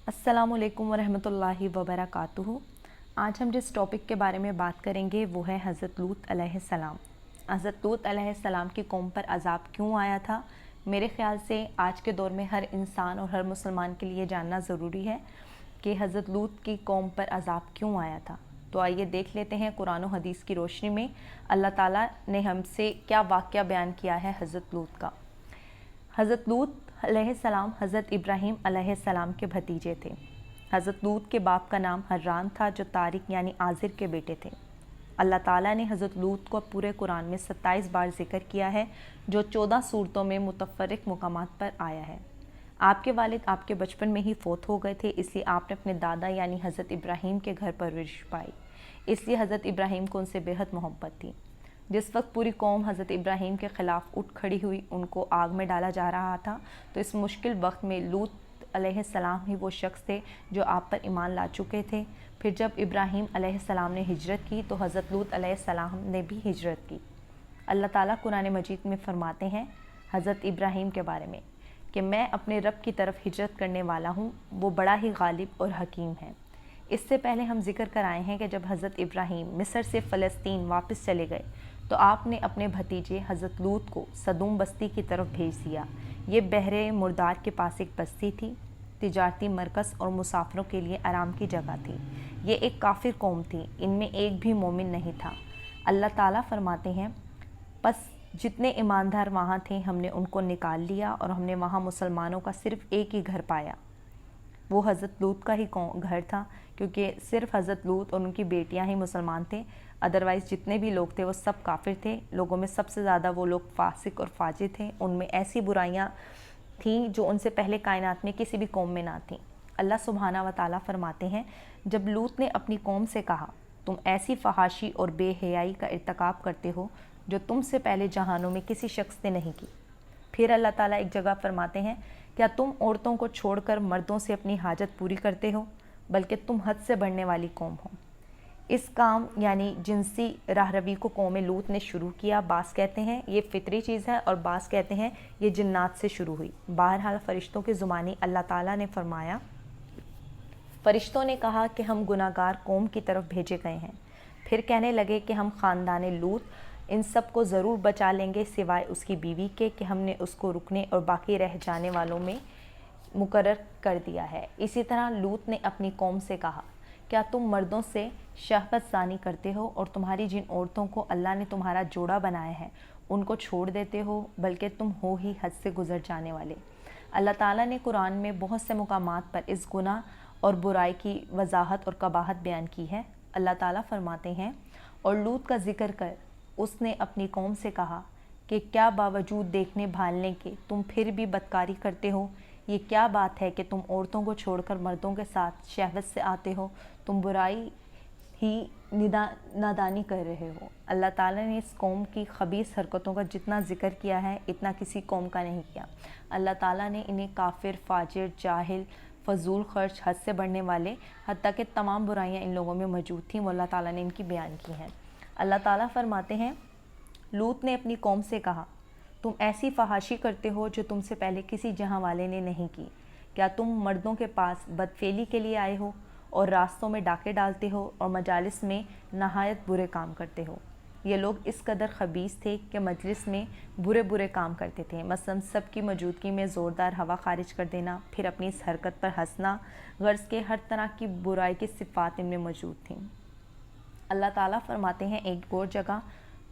अस्सलामु अलैकुम वरहमतुल्लाहि वबरकातुहू। आज हम जिस टॉपिक के बारे में बात करेंगे वो है हज़रत लूत अलैहिस्सलाम। हज़रत लूत अलैहिस्सलाम की कौम पर अज़ाब क्यों आया था। मेरे ख़्याल से आज के दौर में हर इंसान और हर मुसलमान के लिए जानना ज़रूरी है कि हज़रत लूत की कौम पर अज़ाब क्यों आया था। तो आइए देख लेते हैं कुरान और हदीस की रोशनी में अल्लाह ताला ने हमसे क्या वाक़या बयान किया है हज़रत लूत का। हज़रत लूत अलैहिस्सलाम हज़रत इब्राहीम अलैहिस्सलाम के भतीजे थे। हज़रत लूत के बाप का नाम हर्रान था जो तारिक यानी आज़िर के बेटे थे। अल्लाह ताला ने हज़रत लूत को पूरे कुरान में 27 बार ज़िक्र किया है जो 14 सूरतों में मुतफ़र्रिक़ मुकामात पर आया है। आपके वालिद आपके बचपन में ही फ़ौत हो गए थे, इसलिए आपने अपने दादा यानी हज़रत इब्राहीम के घर परवरिश पाई, इसलिए हज़रत इब्राहीम को उनसे बेहद मोहब्बत थी। जिस वक्त पूरी कौम हज़रत इब्राहीम के ख़िलाफ़ उठ खड़ी हुई, उनको आग में डाला जा रहा था, तो इस मुश्किल वक्त में लूत अलैहिस्सलाम ही वो शख्स थे जो आप पर ईमान ला चुके थे। फिर जब इब्राहीम अलैहिस्सलाम ने हिजरत की तो हज़रत लूत अलैहिस्सलाम ने भी हिजरत की। अल्लाह ताला कुरान मजीद में फ़रमाते हैं हज़रत इब्राहीम के बारे में कि मैं अपने रब की तरफ हिजरत करने वाला हूँ, वो बड़ा ही गालिब और हकीम है। इससे पहले हम जिक्र कर आए हैं कि जब हज़रत इब्राहीम मिस्र से फ़लस्तीन वापस चले गए तो आपने अपने भतीजे हज़रत लूत को सदूम बस्ती की तरफ भेज दिया। ये बहरे मुर्दार के पास एक बस्ती थी, तिजारती मरकज़ और मुसाफिरों के लिए आराम की जगह थी। ये एक काफिर कौम थी, इनमें एक भी मोमिन नहीं था। अल्लाह ताला फरमाते हैं, बस जितने ईमानदार वहाँ थे हमने उनको निकाल लिया और हमने वहाँ मुसलमानों का सिर्फ़ एक ही घर पाया। वो हज़रत लूत का ही घर था, क्योंकि सिर्फ हज़रत लूत और उनकी बेटियां ही मुसलमान थे। अदरवाइज़ जितने भी लोग थे वो सब काफिर थे। लोगों में सबसे ज़्यादा वो लोग फासिक और फाजिर थे। उनमें ऐसी बुराइयां थीं जो उनसे पहले कायनात में किसी भी कौम में ना थीं। अल्लाह सुब्हाना व ताला फरमाते हैं, जब लूत ने अपनी कौम से कहा, तुम ऐसी फहाशी और बेहयाई का इर्तिकाब करते हो जो तुमसे पहले जहानों में किसी शख्स ने नहीं की। फिर अल्लाह ताला एक जगह फरमाते हैं, क्या तुम औरतों को छोड़कर मर्दों से अपनी हाजत पूरी करते हो, बल्कि तुम हद से बढ़ने वाली कौम हो। इस काम यानी जिनसी राहरवी को कौम लूत ने शुरू किया। बास कहते हैं ये फितरी चीज़ है और बास कहते हैं ये जिन्नात से शुरू हुई। बहरहाल फ़रिश्तों की ज़ुबानी अल्लाह ताला ने फरमाया, फ़रिश्तों ने कहा कि हम गुनाहगार कौम की तरफ भेजे गए हैं। फिर कहने लगे कि हम ख़ानदान लूत इन सब को ज़रूर बचा लेंगे सिवाय उसकी बीवी के कि हमने उसको रुकने और बाकी रह जाने वालों में मुकर्रर कर दिया है। इसी तरह लूत ने अपनी कौम से कहा, क्या तुम मर्दों से शहवत ज़ानी करते हो और तुम्हारी जिन औरतों को अल्लाह ने तुम्हारा जोड़ा बनाया है उनको छोड़ देते हो, बल्कि तुम हो ही हद से गुज़र जाने वाले। अल्लाह ताला ने कुरान में बहुत से मुकामात पर इस गुनाह और बुराई की वजाहत और कबाहत बयान की है। अल्लाह ताला फरमाते हैं, और लूत का जिक्र कर उसने अपनी कौम से कहा कि क्या बावजूद देखने भालने के तुम फिर भी बदकारी करते हो। ये क्या बात है कि तुम औरतों को छोड़कर मर्दों के साथ शहवत से आते हो, तुम बुराई ही नादानी कर रहे हो। अल्लाह ताला ने इस कौम की खबीस हरकतों का जितना जिक्र किया है इतना किसी कौम का नहीं किया। अल्लाह ताला ने इन्हें काफिर, फाजिर, जाहिल, फजूल खर्च, हद से बढ़ने वाले, हत्ता कि तमाम बुराइयां इन लोगों में मौजूद थीं, वो अल्लाह ताला ने इनकी बयान की हैं। अल्लाह ताला फरमाते हैं, लूत ने अपनी कौम से कहा, तुम ऐसी फहाशी करते हो जो तुमसे पहले किसी जहां वाले ने नहीं की। क्या तुम मर्दों के पास बदफेली के लिए आए हो और रास्तों में डाके डालते हो और मजालिस में नहायत बुरे काम करते हो। ये लोग इस कदर खबीस थे कि मजलिस में बुरे बुरे काम करते थे, मसलन सब की मौजूदगी में ज़ोरदार हवा खारिज कर देना, फिर अपनी इस हरकत पर हंसना, गर्ज के हर तरह की बुराई की सिफ़ात इनमें मौजूद थीं। अल्लाह ताला फरमाते हैं, एक और जगह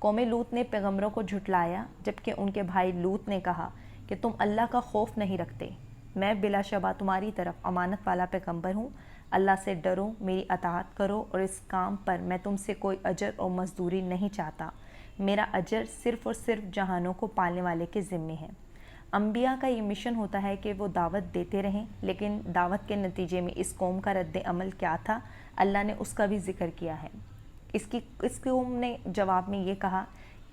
कौम लूत ने पैगम्बरों को झुटलाया जबकि उनके भाई लूत ने कहा कि तुम अल्लाह का खौफ नहीं रखते। मैं बिलाशबा तुम्हारी तरफ अमानत वाला पैगम्बर हूँ। अल्लाह से डरो, मेरी अताअत करो और इस काम पर मैं तुमसे कोई अजर और मजदूरी नहीं चाहता। मेरा अजर सिर्फ़ और सिर्फ जहानों को पालने वाले के ज़िम्मे है। अम्बिया का ये मिशन होता है कि वो दावत देते रहें, लेकिन दावत के नतीजे में इस कौम का रद्द अमल क्या था, अल्लाह ने उसका भी जिक्र किया है। इस कौम ने जवाब में ये कहा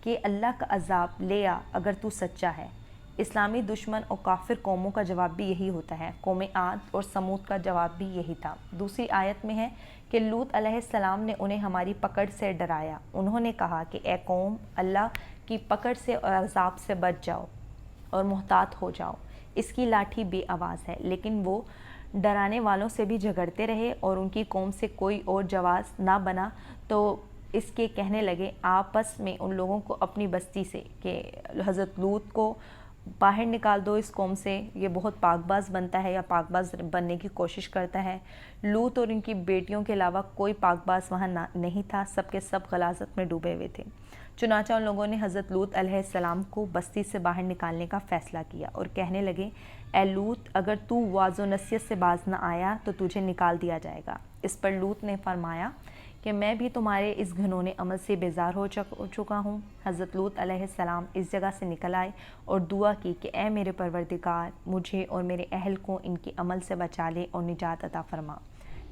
कि अल्लाह का अजाब ले आ अगर तू सच्चा है। इस्लामी दुश्मन और काफिर कौमों का जवाब भी यही होता है। कौम आद और समूद का जवाब भी यही था। दूसरी आयत में है कि लूत अलैहिस्सलाम ने उन्हें हमारी पकड़ से डराया। उन्होंने कहा कि ए कौम, अल्लाह की पकड़ से और अजाब से बच जाओ और मुहतात हो जाओ। इसकी लाठी बेआवाज़ है, लेकिन वो डराने वालों से भी झगड़ते रहे और उनकी कौम से कोई और जवाब ना बना तो इसके कहने लगे आपस में उन लोगों को अपनी बस्ती से कि हज़रत लूत को बाहर निकाल दो इस कौम से, ये बहुत पाकबाज बनता है या पाकबाज बनने की कोशिश करता है। लूत और इनकी बेटियों के अलावा कोई पाकबाज वहाँ नहीं था, सबके सब गलाजत में डूबे हुए थे। चुनांचे उन लोगों ने हज़रत लूत अलैहिस्सलाम को बस्ती से बाहर निकालने का फ़ैसला किया और कहने लगे ए लूत, अगर तू वाज़ो नसीहत से बाज न आया तो तुझे निकाल दिया जाएगा। इस पर लूत ने फरमाया कि मैं भी तुम्हारे इस घिनौने अमल से बेजार हो चुका हूँ। हज़रत लूत अलैहिस्सलाम इस जगह से निकल आए और दुआ की कि ए मेरे परवरदिगार, मुझे और मेरे अहल को इनके अमल से बचा ले और निजात अता फरमा।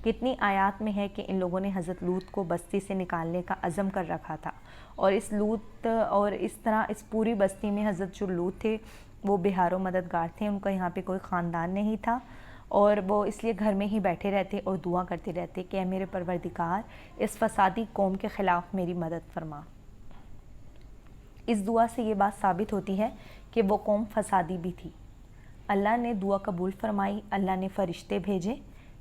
कितनी आयात में है कि इन लोगों ने हज़रत लूत को बस्ती से निकालने का अज़म कर रखा था और इस तरह इस पूरी बस्ती में हज़रत जो लूत थे वो बिहारो मददगार थे, उनका यहाँ पे कोई ख़ानदान नहीं था और वो इसलिए घर में ही बैठे रहते और दुआ करते रहते कि मेरे परवरदिगार, इस फसादी कौम के ख़िलाफ़ मेरी मदद फरमा। इस दुआ से ये बात साबित होती है कि वो कौम फसादी भी थी। अल्लाह ने दुआ कबूल फरमाई। अल्लाह ने फ़रिश्ते भेजे,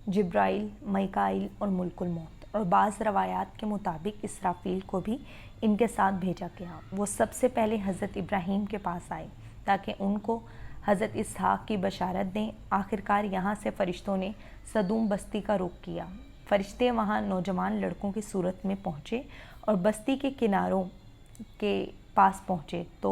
जिब्राइल, मीकाईल और मुल्कुल मौत, और बाज़ रवायात के मुताबिक इसराफील को भी इनके साथ भेजा गया। वो सबसे पहले हज़रत इब्राहीम के पास आए ताकि उनको हज़रत इसहाक़ की बशारत दें। आखिरकार यहाँ से फ़रिश्तों ने सदूम बस्ती का रुख किया। फ़रिश्ते वहाँ नौजवान लड़कों की सूरत में पहुँचे और बस्ती के किनारों के पास पहुँचे तो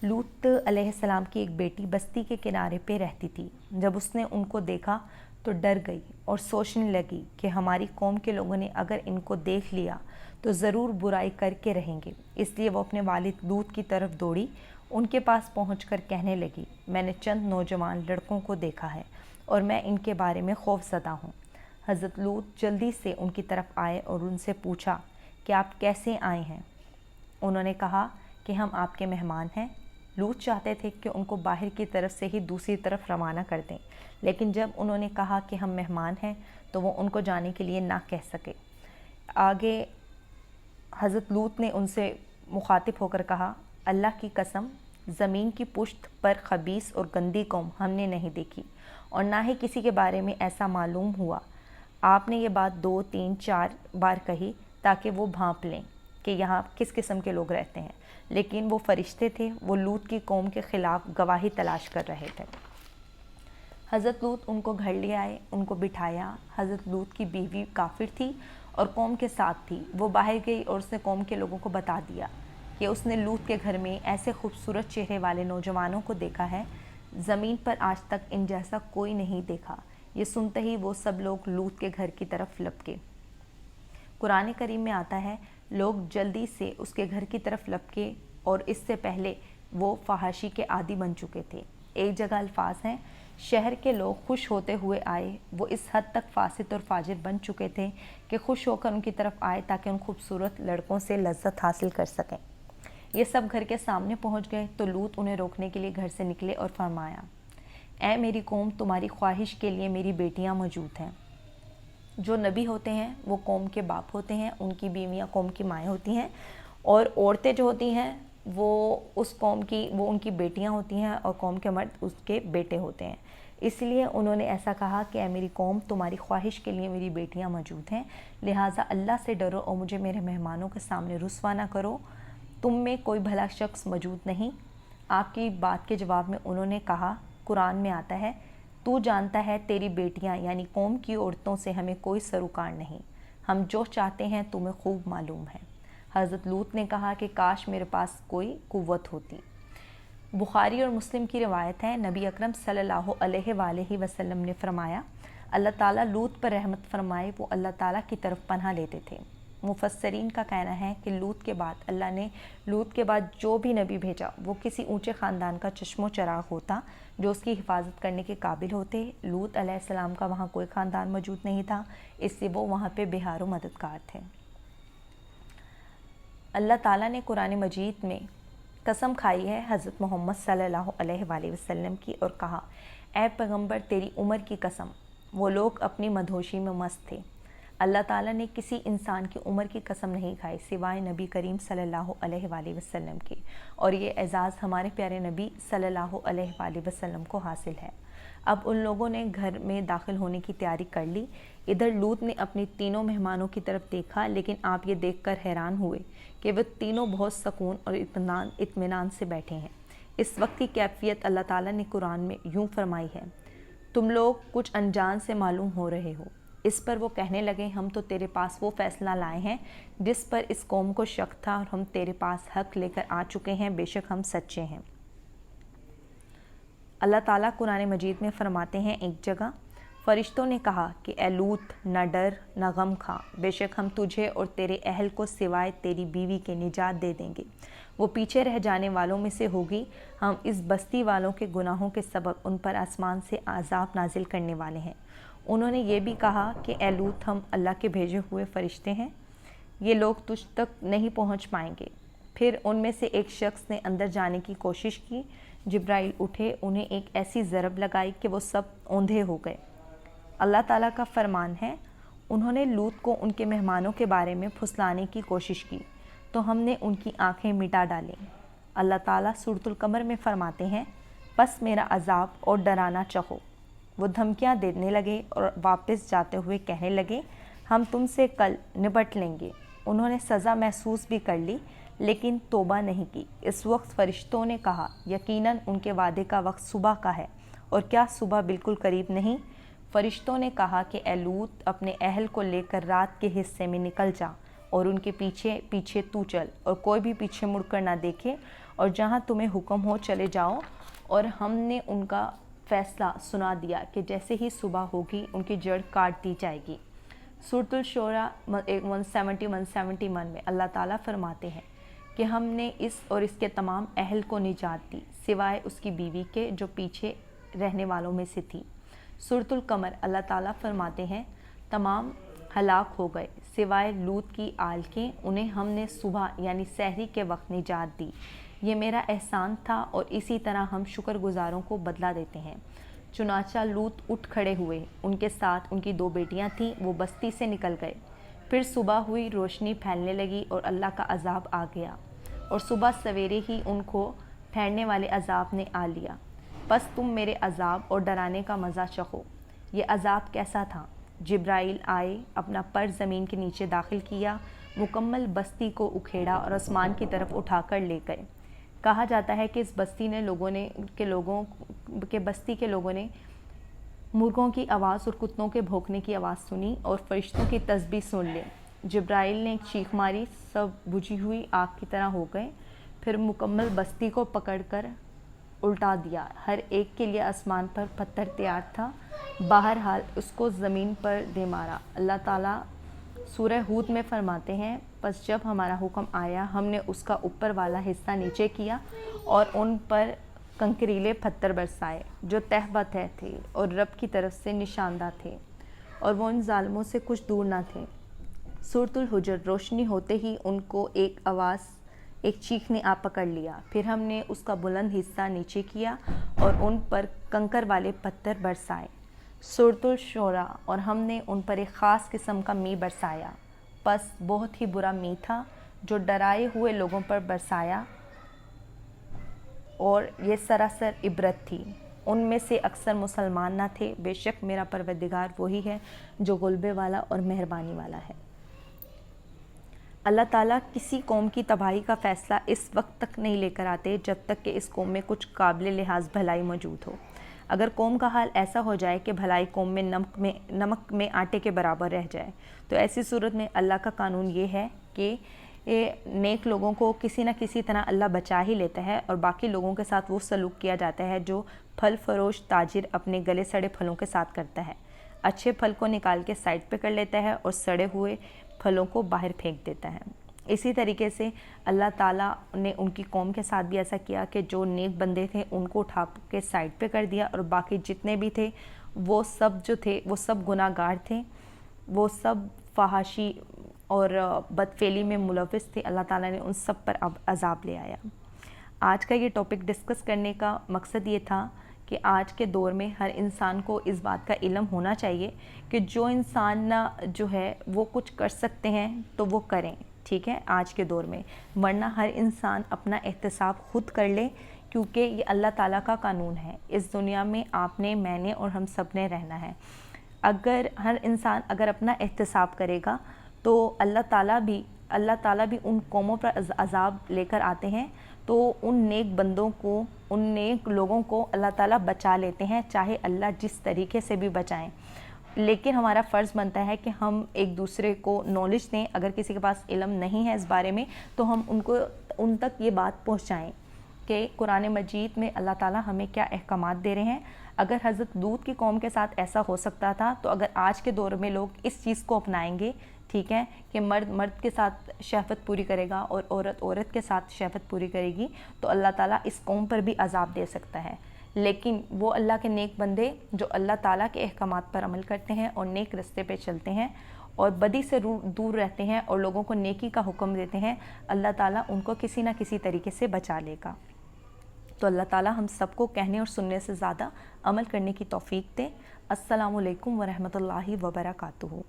लूत अलैहिस्सलाम की एक बेटी बस्ती के किनारे पे रहती थी। जब उसने उनको देखा तो डर गई और सोचने लगी कि हमारी कौम के लोगों ने अगर इनको देख लिया तो ज़रूर बुराई करके रहेंगे। इसलिए वो अपने वालिद लूत की तरफ दौड़ी। उनके पास पहुंचकर कहने लगी, मैंने चंद नौजवान लड़कों को देखा है और मैं इनके बारे में खौफज़दा हूँ। हज़रत लूत जल्दी से उनकी तरफ आए और उनसे पूछा कि आप कैसे आए हैं। उन्होंने कहा कि हम आपके मेहमान हैं। लूत चाहते थे कि उनको बाहर की तरफ से ही दूसरी तरफ रवाना कर दें, लेकिन जब उन्होंने कहा कि हम मेहमान हैं तो वो उनको जाने के लिए ना कह सके। आगे हज़रत लूत ने उनसे मुखातिब होकर कहा, अल्लाह की कसम, ज़मीन की पुश्त पर खबीस और गंदी कौम हमने नहीं देखी और ना ही किसी के बारे में ऐसा मालूम हुआ। आपने ये बात 2, 3, 4 बार कही ताकि वो भांप लें कि यहाँ किस किस्म के लोग रहते हैं, लेकिन वो फ़रिश्ते थे। वो लूत की कौम के ख़िलाफ़ गवाही तलाश कर रहे थे। हज़रत लूत उनको घर ले आए, उनको बिठाया। हज़रत लूत की बीवी काफिर थी और कौम के साथ थी। वो बाहर गई और उसने कौम के लोगों को बता दिया कि उसने लूत के घर में ऐसे खूबसूरत चेहरे वाले नौजवानों को देखा है, ज़मीन पर आज तक इन जैसा कोई नहीं देखा। ये सुनते ही वो सब लोग लूत के घर की तरफ लपके। कुरान करीम में आता है, लोग जल्दी से उसके घर की तरफ लपके और इससे पहले वो फहाशी के आदी बन चुके थे। एक जगह अल्फाज हैं, शहर के लोग खुश होते हुए आए। वो इस हद तक फासिद और फाजिर बन चुके थे कि खुश होकर उनकी तरफ आए ताकि उन खूबसूरत लड़कों से लज्जत हासिल कर सकें। ये सब घर के सामने पहुंच गए तो लूत उन्हें रोकने के लिए घर से निकले और फरमाया, ऐ मेरी कौम, तुम्हारी ख्वाहिश के लिए मेरी बेटियां मौजूद हैं। जो नबी होते हैं वो कौम के बाप होते हैं, उनकी बीवियां कौम की माएँ होती हैं, और औरतें जो होती हैं वो उस कौम की वो उनकी बेटियां होती हैं और कौम के मर्द उसके बेटे होते हैं। इसलिए उन्होंने ऐसा कहा कि ऐ मेरी कौम, तुम्हारी ख्वाहिश के लिए मेरी बेटियां मौजूद हैं, लिहाजा अल्लाह से डरो और मुझे मेरे मेहमानों के सामने रुस्वा ना करो। तुम में कोई भला शख्स मौजूद नहीं। आपकी बात के जवाब में उन्होंने कहा, कुरान में आता है, तू जानता है तेरी बेटियां यानी कौम की औरतों से हमें कोई सरोकार नहीं, हम जो चाहते हैं तुम्हें खूब मालूम है। हज़रत लूत ने कहा कि काश मेरे पास कोई कुव्वत होती। बुखारी और मुस्लिम की रिवायत है, नबी अकरम सल्लल्लाहु अलैहि वसल्लम ने फरमाया, अल्लाह ताला लूत पर रहमत फरमाए, वो अल्लाह ताला की तरफ पनाह लेते थे। मुफस्सरीन का कहना है कि लूत के बाद अल्लाह ने लूत के बाद जो भी नबी भेजा वो किसी ऊंचे ख़ानदान का चश्मो चराग होता जो उसकी हिफाजत करने के काबिल होते। लूत अलैहिस्सलाम का वहाँ कोई ख़ानदान मौजूद नहीं था, इससे वो वहाँ पे बेहारो मददगार थे। अल्लाह ताला ने कुरान मजीद में कसम खाई है हज़रत मोहम्मद सल्लल्लाहु अलैहि वसल्लम की और कहा, ऐ पैगंबर, तेरी उम्र की कसम, वो लोग अपनी मदहोशी में मस्त थे। अल्लाह ताला ने किसी इंसान की उम्र की कसम नहीं खाई सिवाय नबी करीम सल्लल्लाहु अलैहि वसल्लम की, और ये एज़ाज़ हमारे प्यारे नबी सल्लल्लाहु अलैहि वसल्लम को हासिल है। اب ان لوگوں نے گھر میں داخل ہونے کی تیاری کر لی۔ ادھر لوط نے اپنی تینوں مہمانوں کی طرف دیکھا، لیکن آپ یہ دیکھ کر حیران ہوئے کہ وہ تینوں بہت سکون اور اطمینان سے بیٹھے ہیں۔ اس وقت کی کیفیت اللہ تعالیٰ نے قرآن میں یوں فرمائی ہے: تم لوگ کچھ انجان سے معلوم ہو رہے ہو۔ اس پر وہ کہنے لگے، ہم تو تیرے پاس وہ فیصلہ لائے ہیں جس پر اس قوم کو شک تھا، اور ہم تیرے پاس حق لے کر آ چکے ہیں، بے شک ہم سچے ہیں۔ اللہ تعالیٰ قرآن مجید میں فرماتے ہیں ایک جگہ، فرشتوں نے کہا کہ اے لوط، نہ ڈر نہ غم کھا، بے شک ہم تجھے اور تیرے اہل کو سوائے تیری بیوی کے نجات دے دیں گے، وہ پیچھے رہ جانے والوں میں سے ہوگی۔ ہم اس بستی والوں کے گناہوں کے سبب ان پر آسمان سے عذاب نازل کرنے والے ہیں۔ انہوں نے یہ بھی کہا کہ اے لوط، ہم اللہ کے بھیجے ہوئے فرشتے ہیں، یہ لوگ تجھ تک نہیں پہنچ پائیں گے۔ پھر ان میں سے ایک شخص نے اندر جانے کی کوشش کی، جبرائیل اٹھے، انہیں ایک ایسی ضرب لگائی کہ وہ سب اوندھے ہو گئے۔ اللہ تعالیٰ کا فرمان ہے، انہوں نے لوط کو ان کے مہمانوں کے بارے میں پھسلانے کی کوشش کی تو ہم نے ان کی آنکھیں مٹا ڈالیں۔ اللہ تعالیٰ سورۃ القمر میں فرماتے ہیں، پس میرا عذاب اور ڈرانا چاہو۔ وہ دھمکیاں دینے لگے اور واپس جاتے ہوئے کہنے لگے، ہم تم سے کل نپٹ لیں گے۔ انہوں نے سزا محسوس بھی کر لی لیکن توبہ نہیں کی۔ اس وقت فرشتوں نے کہا، یقیناً ان کے وعدے کا وقت صبح کا ہے، اور کیا صبح بالکل قریب نہیں؟ فرشتوں نے کہا کہ اے لوط، اپنے اہل کو لے کر رات کے حصے میں نکل جا اور ان کے پیچھے پیچھے تو چل، اور کوئی بھی پیچھے مڑ کر نہ دیکھے، اور جہاں تمہیں حکم ہو چلے جاؤ۔ اور ہم نے ان کا فیصلہ سنا دیا کہ جیسے ہی صبح ہوگی ان کی جڑ کاٹ دی جائے گی۔ سورۃ الشعراء 171 میں اللہ تعالیٰ فرماتے ہیں کہ ہم نے اس اور اس کے تمام اہل کو نجات دی، سوائے اس کی بیوی کے جو پیچھے رہنے والوں میں سے تھی۔ سورۃ القمر اللہ تعالیٰ فرماتے ہیں، تمام ہلاک ہو گئے سوائے لوط کی آل کے، انہیں ہم نے صبح یعنی سحری کے وقت نجات دی، یہ میرا احسان تھا، اور اسی طرح ہم شکر گزاروں کو بدلہ دیتے ہیں۔ چنانچہ لوط اٹھ کھڑے ہوئے، ان کے ساتھ ان کی 2 بیٹیاں تھیں، وہ بستی سے نکل گئے۔ پھر صبح ہوئی، روشنی پھیلنے لگی اور اللہ کا عذاب آ گیا، اور صبح سویرے ہی ان کو پھیرنے والے عذاب نے آ لیا۔ پس تم میرے عذاب اور ڈرانے کا مزہ چکھو۔ یہ عذاب کیسا تھا؟ جبرائیل آئے، اپنا پر زمین کے نیچے داخل کیا، مکمل بستی کو اکھیڑا اور آسمان کی طرف اٹھا کر لے گئے۔ کہا جاتا ہے کہ اس بستی کے لوگوں نے مرغوں کی آواز اور کتوں کے بھونکنے کی آواز سنی اور فرشتوں کی تسبیح سن لی۔ جبرائیل نے ایک چیخ ماری، سب بجھی ہوئی آگ کی طرح ہو گئے، پھر مکمل بستی کو پکڑ کر الٹا دیا۔ ہر ایک کے لیے آسمان پر پتھر تیار تھا، بہرحال اس کو زمین پر دے مارا۔ اللہ تعالیٰ سورہ ہود میں فرماتے ہیں، پس جب ہمارا حکم آیا ہم نے اس کا اوپر والا حصہ نیچے کیا اور ان پر کنکریلے پتھر برسائے جو تہ بتہ تھے اور رب کی طرف سے نشاندہ تھے، اور وہ ان ظالموں سے کچھ دور نہ تھے۔ سورۃ الحجر روشنی ہوتے ہی ان کو ایک چیخ نے آ پکڑ لیا، پھر ہم نے اس کا بلند حصہ نیچے کیا اور ان پر کنکر والے پتھر برسائے۔ سورۃ الشعراء، اور ہم نے ان پر ایک خاص قسم کا می برسایا، پس بہت ہی برا می تھا جو ڈرائے ہوئے لوگوں پر برسایا، اور یہ سراسر عبرت تھی۔ ان میں سے اکثر مسلمان نہ تھے، بے شک میرا پروردگار وہی ہے جو غلبے والا اور مہربانی والا ہے۔ اللہ تعالیٰ کسی قوم کی تباہی کا فیصلہ اس وقت تک نہیں لے کر آتے جب تک کہ اس قوم میں کچھ قابل لحاظ بھلائی موجود ہو۔ اگر قوم کا حال ایسا ہو جائے کہ بھلائی قوم میں نمک میں آٹے کے برابر رہ جائے، تو ایسی صورت میں اللہ کا قانون یہ ہے کہ نیک لوگوں کو کسی نہ کسی طرح اللہ بچا ہی لیتا ہے، اور باقی لوگوں کے ساتھ وہ سلوک کیا جاتا ہے جو پھل فروش تاجر اپنے گلے سڑے پھلوں کے ساتھ کرتا ہے۔ اچھے پھل کو نکال کے سائڈ پہ کر لیتا ہے اور سڑے ہوئے پھلوں کو باہر پھینک دیتا ہے۔ اسی طریقے سے اللہ تعالیٰ نے ان کی قوم کے ساتھ بھی ایسا کیا کہ جو نیک بندے تھے ان کو اٹھا کے سائڈ پہ کر دیا، اور باقی جتنے بھی تھے وہ سب گناہ گار تھے، وہ سب فحاشی اور بدفعلی میں ملوث تھے۔ اللہ تعالیٰ نے ان سب پر اب عذاب لے آیا۔ آج کا یہ ٹاپک ڈسکس کرنے کا مقصد یہ تھا کہ آج کے دور میں ہر انسان کو اس بات کا علم ہونا چاہیے کہ جو انسان جو ہے وہ کچھ کر سکتے ہیں تو وہ کریں، ٹھیک ہے، آج کے دور میں، ورنہ ہر انسان اپنا احتساب خود کر لے، क्योंकि ये अल्लाह ताला का कानून है। इस दुनिया में आपने, मैंने और हम सब ने रहना है। अगर हर इंसान अगर अपना एहतिसाब करेगा तो अल्लाह ताला भी उन कौमों पर अज़ाब लेकर आते हैं, तो उन नेक बंदों को, उन नेक लोगों को अल्लाह ताला बचा लेते हैं, चाहे अल्लाह जिस तरीके से भी बचाएं। लेकिन हमारा फ़र्ज़ बनता है कि हम एक दूसरे को नॉलेज दें। अगर किसी के पास इल्म नहीं है इस बारे में तो हम उन तक ये बात पहुँचाएँ कि कुरान मजीद में अल्लाह ताला हमें क्या अहकामात दे रहे हैं। अगर हज़रत लूत की कौम के साथ ऐसा हो सकता था, तो अगर आज के दौर में लोग इस चीज़ को अपनाएंगे, ठीक है, कि मर्द के साथ शहवत पूरी करेगा और औरत के साथ शहवत पूरी करेगी, तो अल्लाह ताला इस कौम पर भी अज़ाब दे सकता है। लेकिन वो अल्लाह के नेक बंदे जो अल्लाह ताला के अहकामात पर अमल करते हैं और नेक रास्ते पे चलते हैं और बदी से दूर रहते हैं और लोगों को नेकी का हुक्म देते हैं, अल्लाह ताला उनको किसी ना किसी तरीके से बचा लेगा। तो अल्लाह ताला हम सबको कहने और सुनने से ज़्यादा अमल करने की तौफीक दे। अस्सलामु अलैकुम वरहमतुल्लाहि वबरकातुहू।